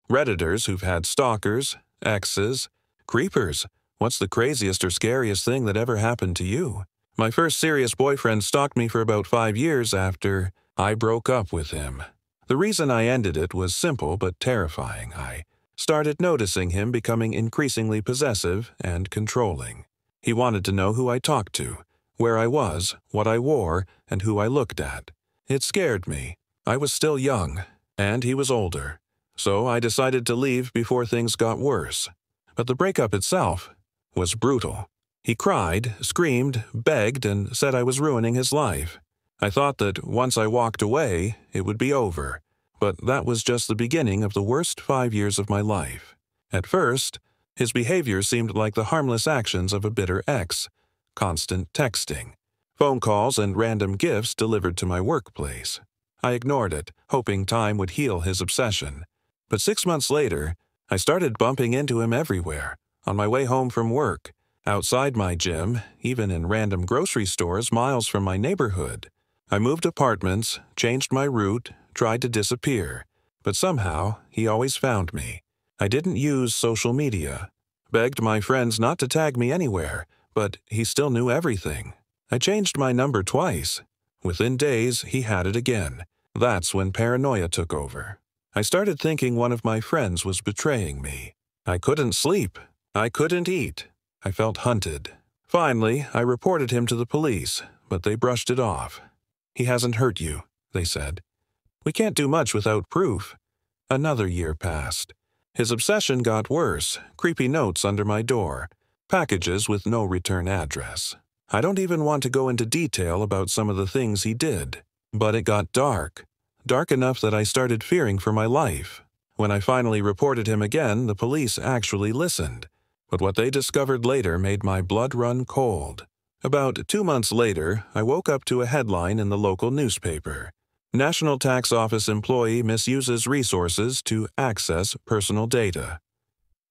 Redditors who've had stalkers, exes, creepers. What's the craziest or scariest thing that ever happened to you? My first serious boyfriend stalked me for about 5 years after I broke up with him. The reason I ended it was simple but terrifying. I started noticing him becoming increasingly possessive and controlling. He wanted to know who I talked to, where I was, what I wore, and who I looked at. It scared me. I was still young, and he was older. So I decided to leave before things got worse. But the breakup itself was brutal. He cried, screamed, begged, and said I was ruining his life. I thought that once I walked away, it would be over. But that was just the beginning of the worst 5 years of my life. At first, his behavior seemed like the harmless actions of a bitter ex. Constant texting, phone calls, and random gifts delivered to my workplace. I ignored it, hoping time would heal his obsession. But 6 months later, I started bumping into him everywhere, on my way home from work, outside my gym, even in random grocery stores miles from my neighborhood. I moved apartments, changed my route, tried to disappear, but somehow he always found me. I didn't use social media, begged my friends not to tag me anywhere, but he still knew everything. I changed my number twice. Within days, he had it again. That's when paranoia took over. I started thinking one of my friends was betraying me. I couldn't sleep. I couldn't eat. I felt hunted. Finally, I reported him to the police, but they brushed it off. "He hasn't hurt you," they said. "We can't do much without proof." Another year passed. His obsession got worse, creepy notes under my door, packages with no return address. I don't even want to go into detail about some of the things he did. But it got dark. Dark enough that I started fearing for my life. When I finally reported him again, the police actually listened. But what they discovered later made my blood run cold. About 2 months later, I woke up to a headline in the local newspaper. National Tax Office employee misuses resources to access personal data.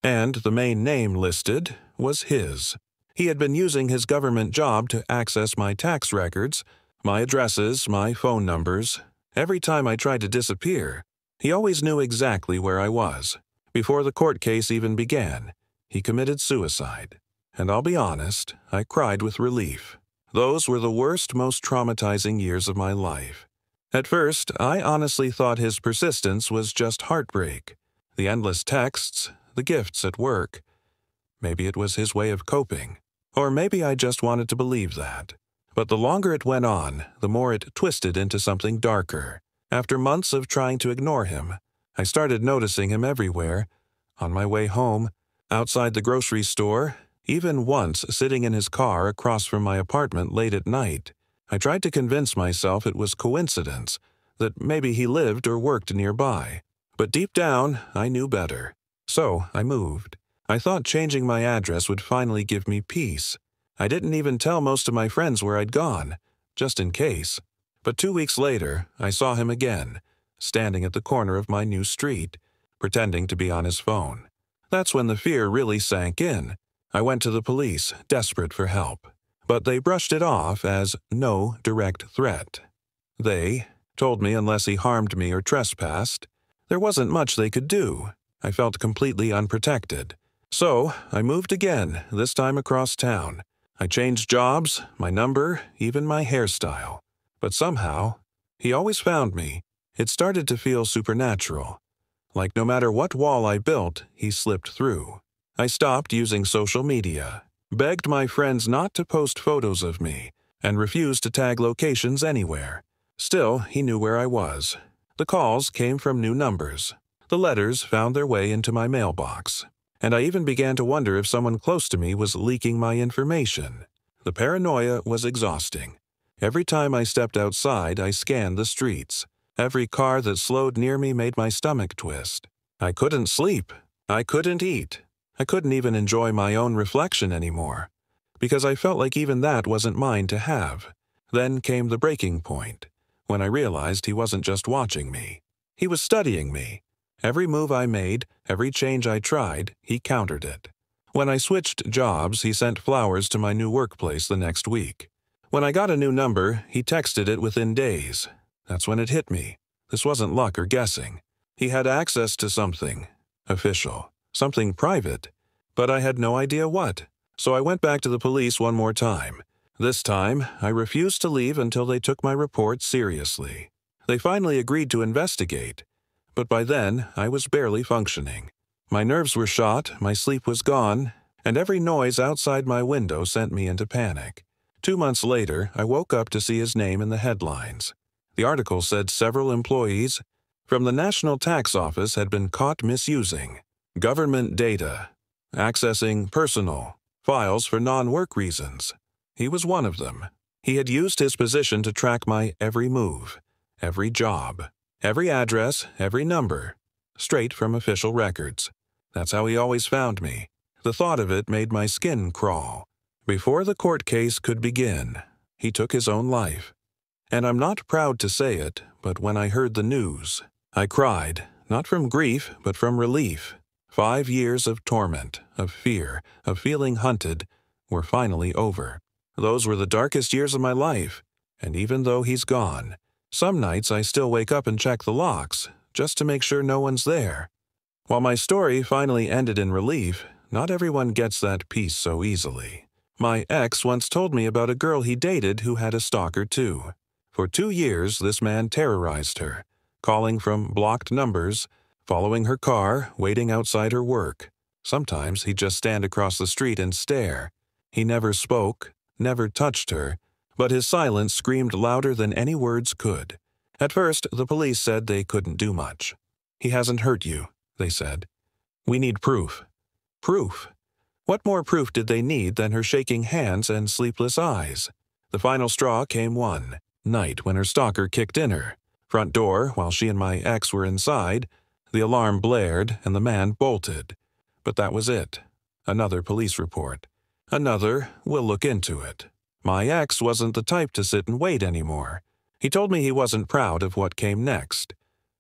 And the main name listed was his. He had been using his government job to access my tax records, my addresses, my phone numbers. Every time I tried to disappear, he always knew exactly where I was. Before the court case even began, he committed suicide. And I'll be honest, I cried with relief. Those were the worst, most traumatizing years of my life. At first, I honestly thought his persistence was just heartbreak. The endless texts, the gifts at work. Maybe it was his way of coping. Or maybe I just wanted to believe that. But the longer it went on, the more it twisted into something darker. After months of trying to ignore him, I started noticing him everywhere. On my way home, outside the grocery store, even once sitting in his car across from my apartment late at night. I tried to convince myself it was coincidence, that maybe he lived or worked nearby. But deep down, I knew better. So I moved. I thought changing my address would finally give me peace. I didn't even tell most of my friends where I'd gone, just in case. But 2 weeks later, I saw him again, standing at the corner of my new street, pretending to be on his phone. That's when the fear really sank in. I went to the police, desperate for help. But they brushed it off as no direct threat. They told me unless he harmed me or trespassed, there wasn't much they could do. I felt completely unprotected. So I moved again, this time across town. I changed jobs, my number, even my hairstyle. But somehow, he always found me. It started to feel supernatural. Like no matter what wall I built, he slipped through. I stopped using social media, begged my friends not to post photos of me, and refused to tag locations anywhere. Still, he knew where I was. The calls came from new numbers. The letters found their way into my mailbox. And I even began to wonder if someone close to me was leaking my information. The paranoia was exhausting. Every time I stepped outside, I scanned the streets. Every car that slowed near me made my stomach twist. I couldn't sleep. I couldn't eat. I couldn't even enjoy my own reflection anymore, because I felt like even that wasn't mine to have. Then came the breaking point, when I realized he wasn't just watching me. He was studying me. Every move I made, every change I tried, he countered it. When I switched jobs, he sent flowers to my new workplace the next week. When I got a new number, he texted it within days. That's when it hit me. This wasn't luck or guessing. He had access to something. official, something private, but I had no idea what. So I went back to the police one more time. This time, I refused to leave until they took my report seriously. They finally agreed to investigate, but by then I was barely functioning. My nerves were shot, my sleep was gone, and every noise outside my window sent me into panic. 2 months later, I woke up to see his name in the headlines. The article said several employees from the National Tax Office had been caught misusing government data, accessing personal files for non-work reasons. He was one of them. He had used his position to track my every move, every job, every address, every number, straight from official records. That's how he always found me. The thought of it made my skin crawl. Before the court case could begin, he took his own life. And I'm not proud to say it, but when I heard the news, I cried, not from grief, but from relief. 5 years of torment, of fear, of feeling hunted, were finally over. Those were the darkest years of my life, and even though he's gone, some nights I still wake up and check the locks, just to make sure no one's there. While my story finally ended in relief, not everyone gets that peace so easily. My ex once told me about a girl he dated who had a stalker too. For 2 years, this man terrorized her, calling from blocked numbers, following her car, waiting outside her work. Sometimes he'd just stand across the street and stare. He never spoke, never touched her, but his silence screamed louder than any words could. At first, the police said they couldn't do much. "He hasn't hurt you," they said. "We need proof." Proof? What more proof did they need than her shaking hands and sleepless eyes? The final straw came one night when her stalker kicked in her front door while she and my ex were inside. The alarm blared and the man bolted. But that was it. Another police report. Another, "We'll look into it." My ex wasn't the type to sit and wait anymore. He told me he wasn't proud of what came next.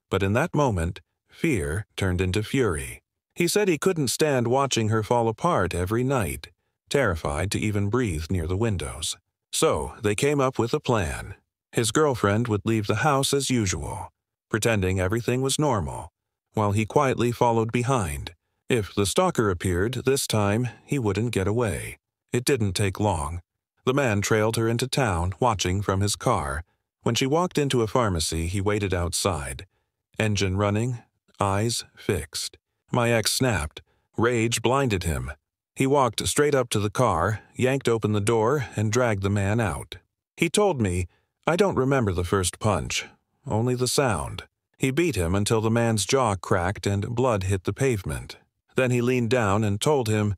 But in that moment, fear turned into fury. He said he couldn't stand watching her fall apart every night, terrified to even breathe near the windows. So they came up with a plan. His girlfriend would leave the house as usual, pretending everything was normal, while he quietly followed behind. If the stalker appeared this time, he wouldn't get away. It didn't take long. The man trailed her into town, watching from his car. When she walked into a pharmacy, he waited outside, engine running, eyes fixed. My ex snapped. Rage blinded him. He walked straight up to the car, yanked open the door, and dragged the man out. He told me, "I don't remember the first punch, only the sound." He beat him until the man's jaw cracked and blood hit the pavement. Then he leaned down and told him,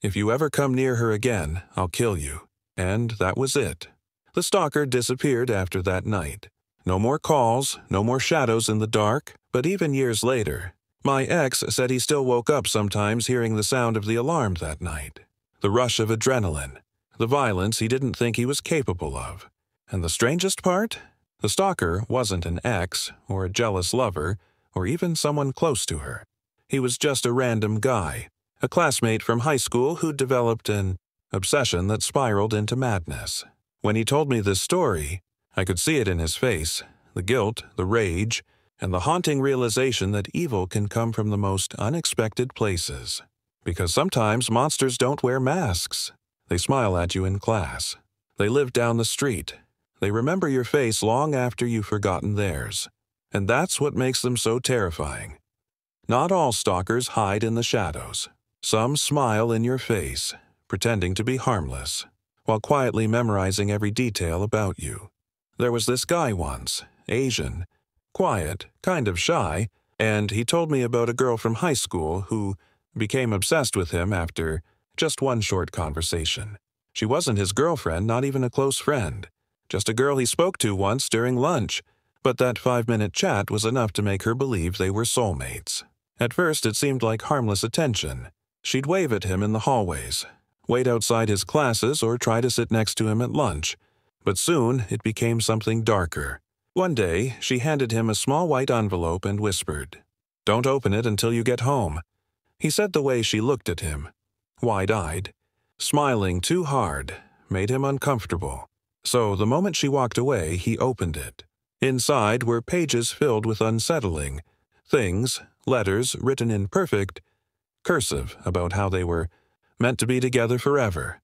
"If you ever come near her again, I'll kill you." And that was it. The stalker disappeared after that night. No more calls, no more shadows in the dark, but even years later, my ex said he still woke up sometimes hearing the sound of the alarm that night. The rush of adrenaline, the violence he didn't think he was capable of. And the strangest part? The stalker wasn't an ex, or a jealous lover, or even someone close to her. He was just a random guy, a classmate from high school who'd developed an obsession that spiraled into madness. When he told me this story, I could see it in his face, the guilt, the rage, and the haunting realization that evil can come from the most unexpected places. Because sometimes monsters don't wear masks. They smile at you in class. They live down the street. They remember your face long after you've forgotten theirs. And that's what makes them so terrifying. Not all stalkers hide in the shadows. Some smile in your face, pretending to be harmless, while quietly memorizing every detail about you. There was this guy once, Asian, quiet, kind of shy, and he told me about a girl from high school who became obsessed with him after just one short conversation. She wasn't his girlfriend, not even a close friend, just a girl he spoke to once during lunch, but that 5-minute chat was enough to make her believe they were soulmates. At first it seemed like harmless attention. She'd wave at him in the hallways, wait outside his classes, or try to sit next to him at lunch. But soon it became something darker. One day, she handed him a small white envelope and whispered, "Don't open it until you get home." He said the way she looked at him, wide-eyed, smiling too hard, made him uncomfortable. So the moment she walked away, he opened it. Inside were pages filled with unsettling things letters written in perfect cursive about how they were meant to be together forever.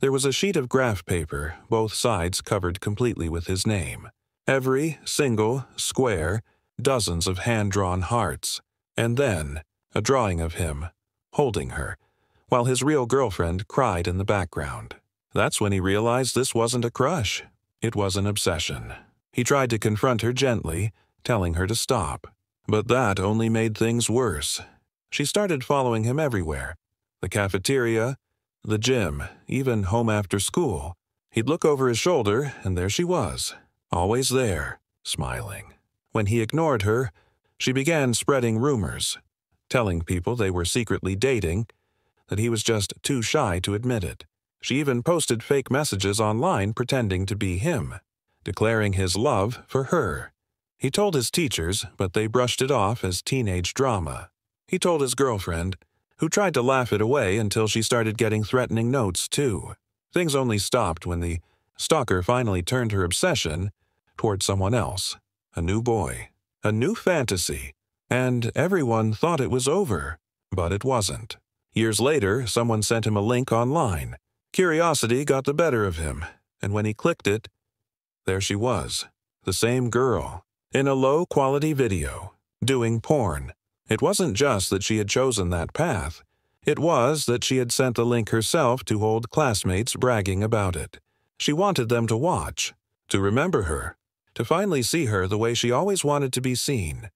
There was a sheet of graph paper, both sides covered completely with his name. Every single square, dozens of hand-drawn hearts, and then a drawing of him, holding her, while his real girlfriend cried in the background. That's when he realized this wasn't a crush. It was an obsession. He tried to confront her gently, telling her to stop. But that only made things worse. She started following him everywhere. The cafeteria, the gym, even home after school. He'd look over his shoulder, and there she was, always there, smiling. When he ignored her, she began spreading rumors, telling people they were secretly dating, that he was just too shy to admit it. She even posted fake messages online pretending to be him, declaring his love for her. He told his teachers, but they brushed it off as teenage drama. He told his girlfriend, who tried to laugh it away until she started getting threatening notes, too. Things only stopped when the stalker finally turned her obsession toward someone else, a new boy, a new fantasy, and everyone thought it was over, but it wasn't. Years later, someone sent him a link online. Curiosity got the better of him, and when he clicked it, there she was, the same girl, in a low-quality video, doing porn. It wasn't just that she had chosen that path. It was that she had sent the link herself to old classmates bragging about it. She wanted them to watch, to remember her, to finally see her the way she always wanted to be seen.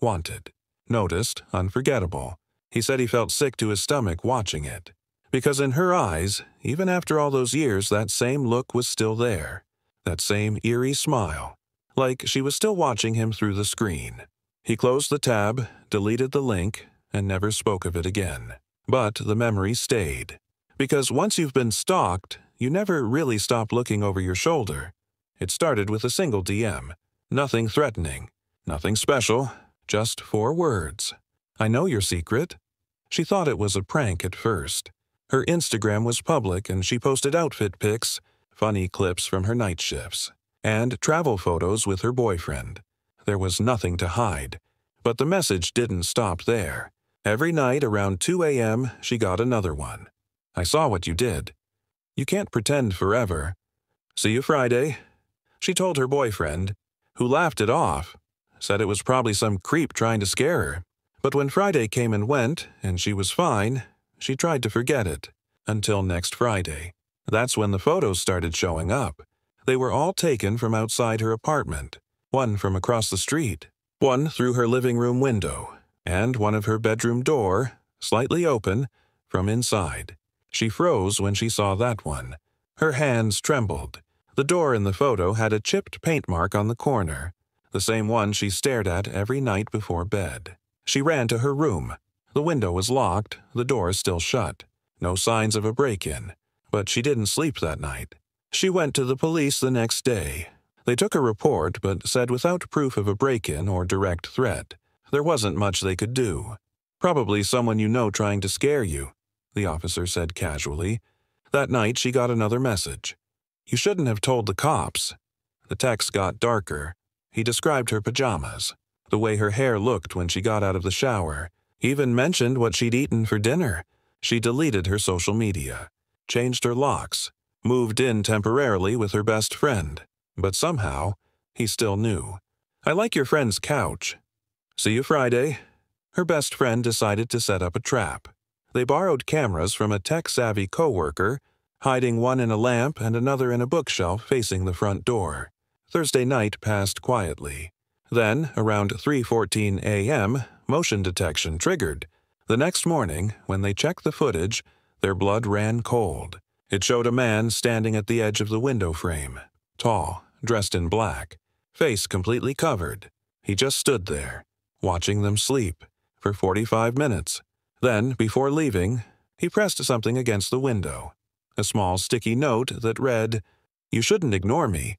Wanted, noticed, unforgettable. He said he felt sick to his stomach watching it. Because in her eyes, even after all those years, that same look was still there. That same eerie smile, like she was still watching him through the screen. He closed the tab, deleted the link, and never spoke of it again. But the memory stayed. Because once you've been stalked, you never really stop looking over your shoulder. It started with a single DM. Nothing threatening, nothing special, just 4 words. I know your secret. She thought it was a prank at first. Her Instagram was public and she posted outfit pics, funny clips from her night shifts, and travel photos with her boyfriend. There was nothing to hide. But the message didn't stop there. Every night around 2 a.m., she got another one. I saw what you did. You can't pretend forever. See you Friday. She told her boyfriend, who laughed it off, said it was probably some creep trying to scare her. But when Friday came and went, and she was fine, she tried to forget it, until next Friday. That's when the photos started showing up. They were all taken from outside her apartment, one from across the street, one through her living room window, and one of her bedroom door, slightly open, from inside. She froze when she saw that one. Her hands trembled. The door in the photo had a chipped paint mark on the corner, the same one she stared at every night before bed. She ran to her room. The window was locked, the door still shut. No signs of a break-in. But she didn't sleep that night. She went to the police the next day. They took a report, but said without proof of a break-in or direct threat, there wasn't much they could do. Probably someone you know trying to scare you, the officer said casually. That night she got another message. You shouldn't have told the cops. The text got darker. He described her pajamas, the way her hair looked when she got out of the shower, even mentioned what she'd eaten for dinner. She deleted her social media, changed her locks, moved in temporarily with her best friend. But somehow, he still knew. I like your friend's couch. See you Friday. Her best friend decided to set up a trap. They borrowed cameras from a tech-savvy coworker, hiding one in a lamp and another in a bookshelf facing the front door. Thursday night passed quietly. Then, around 3:14 a.m., motion detection triggered. The next morning, when they checked the footage, their blood ran cold. It showed a man standing at the edge of the window frame, tall, dressed in black, face completely covered. He just stood there, watching them sleep, for 45 minutes. Then, before leaving, he pressed something against the window. A small sticky note that read, "You shouldn't ignore me."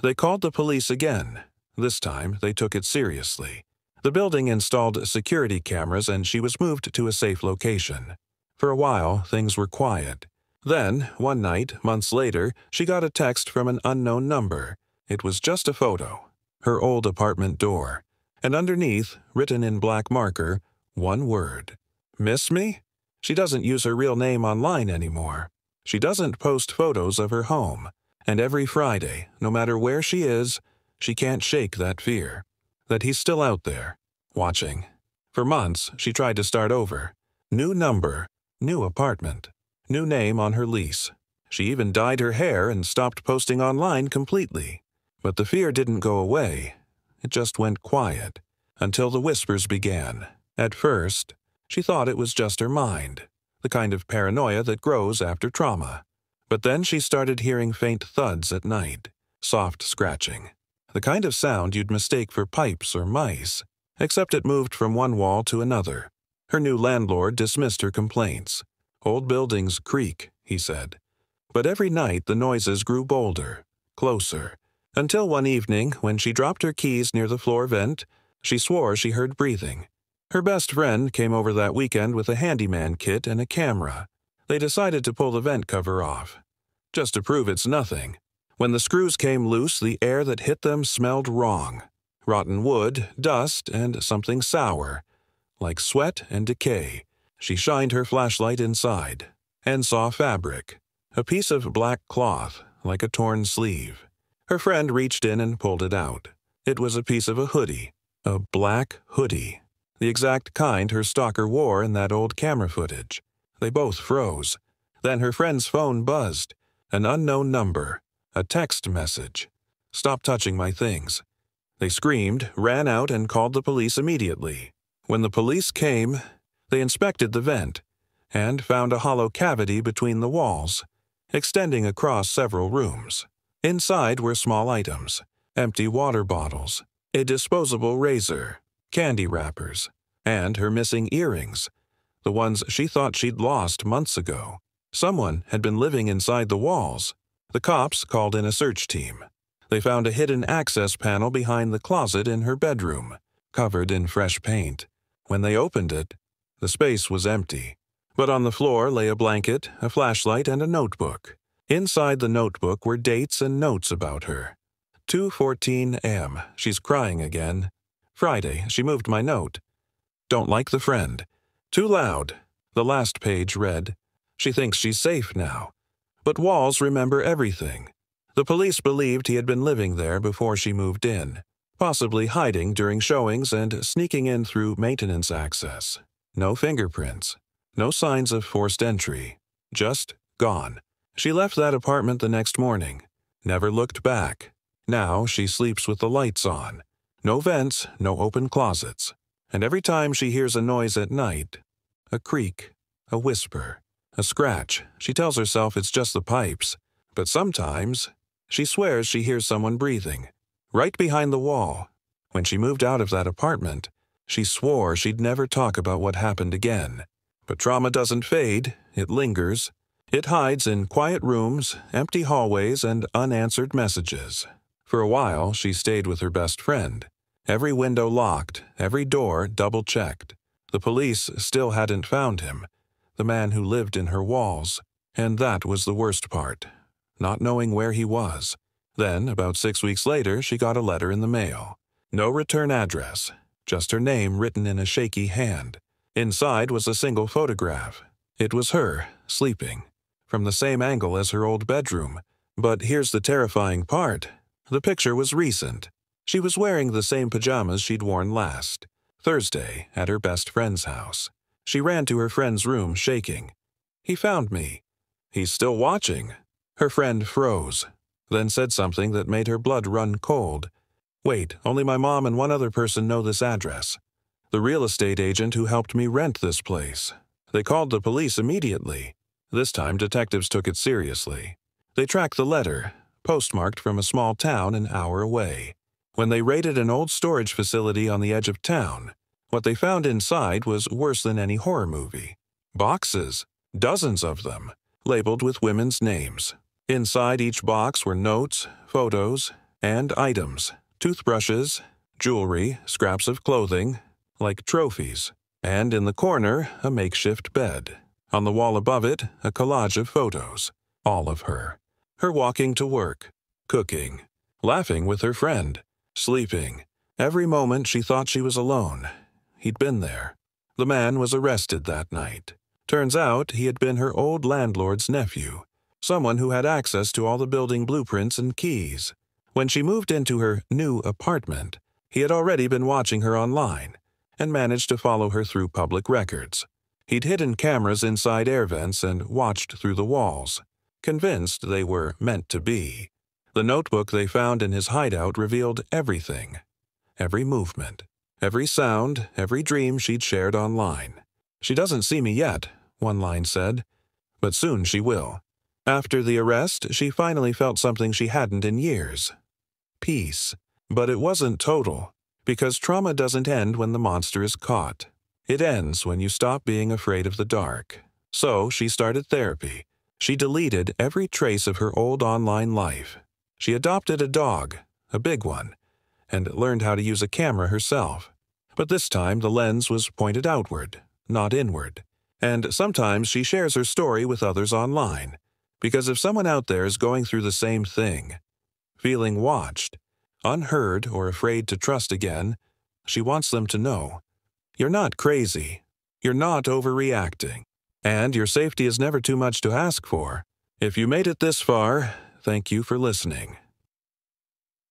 They called the police again. This time, they took it seriously. The building installed security cameras and she was moved to a safe location. For a while, things were quiet. Then, one night, months later, she got a text from an unknown number. It was just a photo. Her old apartment door. and underneath, written in black marker, one word. Miss me? She doesn't use her real name online anymore. She doesn't post photos of her home. And every Friday, no matter where she is, she can't shake that fear. That he's still out there, watching. For months, she tried to start over. New number, new apartment, new name on her lease. She even dyed her hair and stopped posting online completely. But the fear didn't go away. It just went quiet, until the whispers began. At first, she thought it was just her mind, the kind of paranoia that grows after trauma. But then she started hearing faint thuds at night, soft scratching, the kind of sound you'd mistake for pipes or mice, except it moved from one wall to another. Her new landlord dismissed her complaints. Old buildings creak, he said. But every night the noises grew bolder, closer, until one evening, when she dropped her keys near the floor vent, she swore she heard breathing. Her best friend came over that weekend with a handyman kit and a camera. They decided to pull the vent cover off, just to prove it's nothing. When the screws came loose, the air that hit them smelled wrong. Rotten wood, dust, and something sour, like sweat and decay. She shined her flashlight inside, and saw fabric, a piece of black cloth, like a torn sleeve. Her friend reached in and pulled it out. It was a piece of a hoodie, a black hoodie, the exact kind her stalker wore in that old camera footage. They both froze. Then her friend's phone buzzed. An unknown number, a text message. "Stop touching my things." They screamed, ran out, and called the police immediately. When the police came, they inspected the vent and found a hollow cavity between the walls, extending across several rooms. Inside were small items, empty water bottles, a disposable razor, candy wrappers, and her missing earrings, the ones she thought she'd lost months ago. Someone had been living inside the walls. The cops called in a search team. They found a hidden access panel behind the closet in her bedroom, covered in fresh paint. When they opened it, the space was empty. But on the floor lay a blanket, a flashlight, and a notebook. Inside the notebook were dates and notes about her. 2:14 a.m. She's crying again. Friday, she moved my note. Don't like the friend. Too loud. The last page read, she thinks she's safe now. But walls remember everything. The police believed he had been living there before she moved in, possibly hiding during showings and sneaking in through maintenance access. No fingerprints. No signs of forced entry. Just gone. She left that apartment the next morning. Never looked back. Now she sleeps with the lights on. No vents, no open closets. And every time she hears a noise at night, a creak, a whisper, a scratch, she tells herself it's just the pipes. But sometimes, she swears she hears someone breathing, right behind the wall. When she moved out of that apartment, she swore she'd never talk about what happened again. But trauma doesn't fade, it lingers. It hides in quiet rooms, empty hallways, and unanswered messages. For a while, she stayed with her best friend. Every window locked, every door double-checked. The police still hadn't found him, the man who lived in her walls. And that was the worst part, not knowing where he was. Then, about 6 weeks later, she got a letter in the mail. No return address, just her name written in a shaky hand. Inside was a single photograph. It was her, sleeping, from the same angle as her old bedroom. But here's the terrifying part. The picture was recent. She was wearing the same pajamas she'd worn last, Thursday, at her best friend's house. She ran to her friend's room, shaking. "He found me. He's still watching." Her friend froze, then said something that made her blood run cold. "Wait, only my mom and one other person know this address. The real estate agent who helped me rent this place." They called the police immediately. This time, detectives took it seriously. They tracked the letter, postmarked from a small town an hour away. When they raided an old storage facility on the edge of town, what they found inside was worse than any horror movie. Boxes, dozens of them, labeled with women's names. Inside each box were notes, photos, and items, toothbrushes, jewelry, scraps of clothing, like trophies, and in the corner, a makeshift bed. On the wall above it, a collage of photos, all of her. Her walking to work, cooking, laughing with her friend, sleeping, Every moment she thought she was alone. He'd been there. The man was arrested that night. Turns out he had been her old landlord's nephew, someone who had access to all the building blueprints and keys. When she moved into her new apartment, he had already been watching her online and managed to follow her through public records. He'd hidden cameras inside air vents and watched through the walls, convinced they were meant to be. The notebook they found in his hideout revealed everything. Every movement, every sound, every dream she'd shared online. "She doesn't see me yet," one line said, "but soon she will." After the arrest, she finally felt something she hadn't in years. Peace. But it wasn't total, because trauma doesn't end when the monster is caught. It ends when you stop being afraid of the dark. So she started therapy. She deleted every trace of her old online life. She adopted a dog, a big one, and learned how to use a camera herself. But this time the lens was pointed outward, not inward. And sometimes she shares her story with others online, because if someone out there is going through the same thing, feeling watched, unheard, or afraid to trust again, she wants them to know, you're not crazy, you're not overreacting, and your safety is never too much to ask for. If you made it this far, thank you for listening.